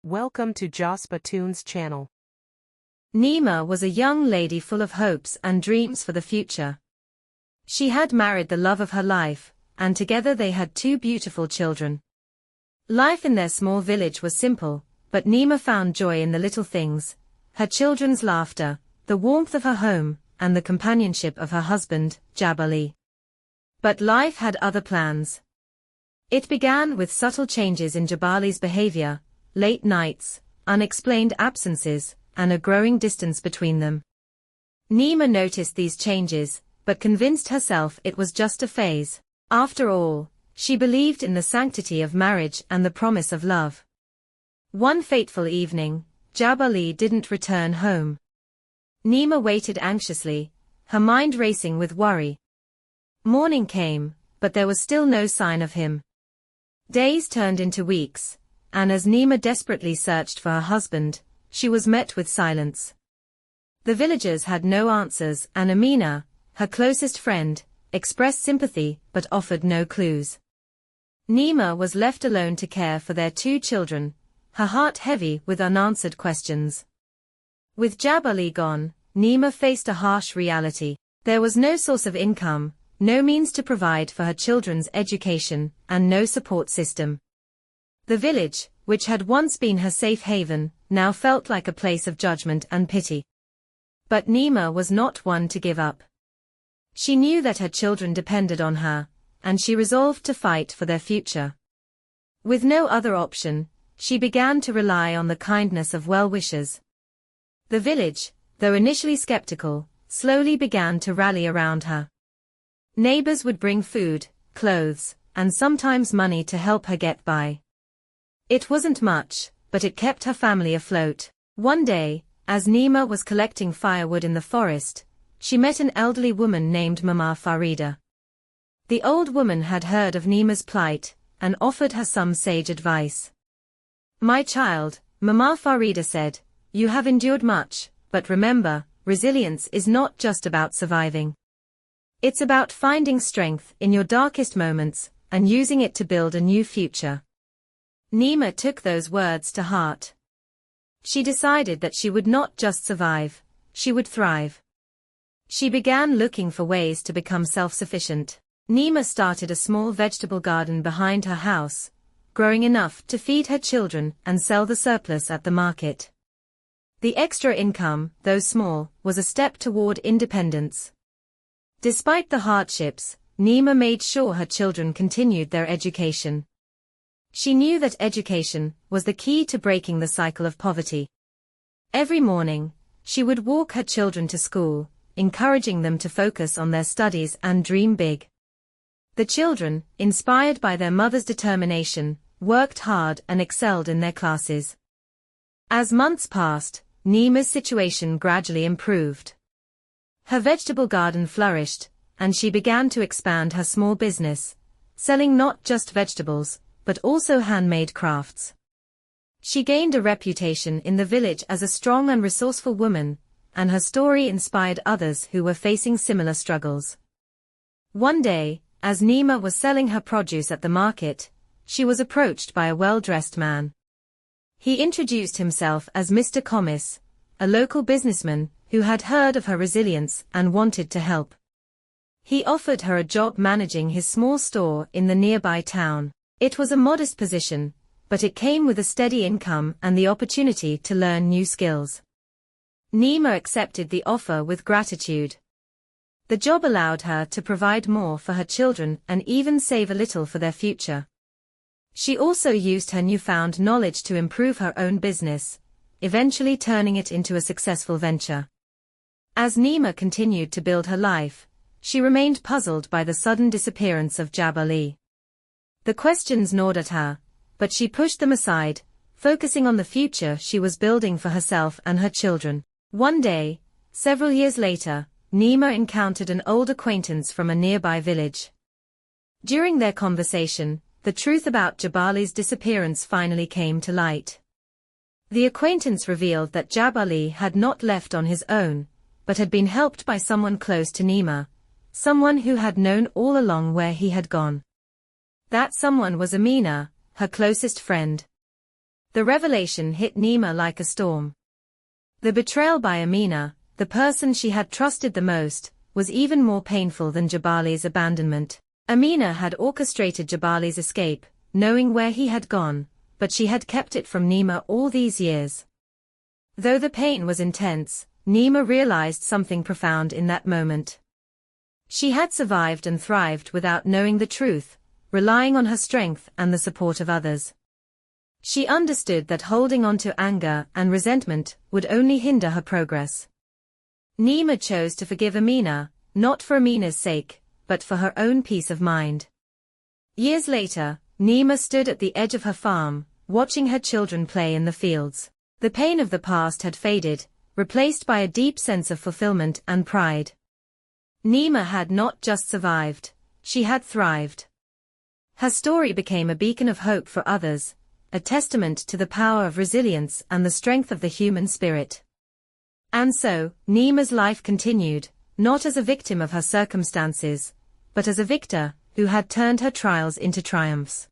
Welcome to Jaspa Tunes channel. Neema was a young lady full of hopes and dreams for the future. She had married the love of her life, and together they had two beautiful children. Life in their small village was simple, but Neema found joy in the little things: her children's laughter, the warmth of her home, and the companionship of her husband, Jabali. But life had other plans. It began with subtle changes in Jabali's behavior: late nights, unexplained absences, and a growing distance between them. Neema noticed these changes, but convinced herself it was just a phase. After all, she believed in the sanctity of marriage and the promise of love. One fateful evening, Jabali didn't return home. Neema waited anxiously, her mind racing with worry. Morning came, but there was still no sign of him. Days turned into weeks, and as Neema desperately searched for her husband, she was met with silence. The villagers had no answers, and Amina, her closest friend, expressed sympathy but offered no clues. Neema was left alone to care for their two children, her heart heavy with unanswered questions. With Jabali gone, Neema faced a harsh reality. There was no source of income, no means to provide for her children's education, and no support system. The village, which had once been her safe haven, now felt like a place of judgment and pity. But Neema was not one to give up. She knew that her children depended on her, and she resolved to fight for their future. With no other option, she began to rely on the kindness of well-wishers. The village, though initially skeptical, slowly began to rally around her. Neighbors would bring food, clothes, and sometimes money to help her get by. It wasn't much, but it kept her family afloat. One day, as Neema was collecting firewood in the forest, she met an elderly woman named Mama Farida. The old woman had heard of Neema's plight, and offered her some sage advice. "My child," Mama Farida said, "you have endured much, but remember, resilience is not just about surviving. It's about finding strength in your darkest moments, and using it to build a new future." Neema took those words to heart. She decided that she would not just survive, she would thrive. She began looking for ways to become self-sufficient. Neema started a small vegetable garden behind her house, growing enough to feed her children and sell the surplus at the market. The extra income, though small, was a step toward independence. Despite the hardships, Neema made sure her children continued their education. She knew that education was the key to breaking the cycle of poverty. Every morning, she would walk her children to school, encouraging them to focus on their studies and dream big. The children, inspired by their mother's determination, worked hard and excelled in their classes. As months passed, Neema's situation gradually improved. Her vegetable garden flourished, and she began to expand her small business, selling not just vegetables, but also handmade crafts. She gained a reputation in the village as a strong and resourceful woman, and her story inspired others who were facing similar struggles. One day, as Neema was selling her produce at the market, she was approached by a well-dressed man. He introduced himself as Mr. Comis, a local businessman who had heard of her resilience and wanted to help. He offered her a job managing his small store in the nearby town. It was a modest position, but it came with a steady income and the opportunity to learn new skills. Neema accepted the offer with gratitude. The job allowed her to provide more for her children and even save a little for their future. She also used her newfound knowledge to improve her own business, eventually turning it into a successful venture. As Neema continued to build her life, she remained puzzled by the sudden disappearance of Jabali. The questions gnawed at her, but she pushed them aside, focusing on the future she was building for herself and her children. One day, several years later, Neema encountered an old acquaintance from a nearby village. During their conversation, the truth about Jabali's disappearance finally came to light. The acquaintance revealed that Jabali had not left on his own, but had been helped by someone close to Neema, someone who had known all along where he had gone. That someone was Amina, her closest friend. The revelation hit Neema like a storm. The betrayal by Amina, the person she had trusted the most, was even more painful than Jabali's abandonment. Amina had orchestrated Jabali's escape, knowing where he had gone, but she had kept it from Neema all these years. Though the pain was intense, Neema realized something profound in that moment. She had survived and thrived without knowing the truth, relying on her strength and the support of others. She understood that holding on to anger and resentment would only hinder her progress. Neema chose to forgive Amina, not for Amina's sake, but for her own peace of mind. Years later, Neema stood at the edge of her farm, watching her children play in the fields. The pain of the past had faded, replaced by a deep sense of fulfillment and pride. Neema had not just survived, she had thrived. Her story became a beacon of hope for others, a testament to the power of resilience and the strength of the human spirit. And so, Neema's life continued, not as a victim of her circumstances, but as a victor who had turned her trials into triumphs.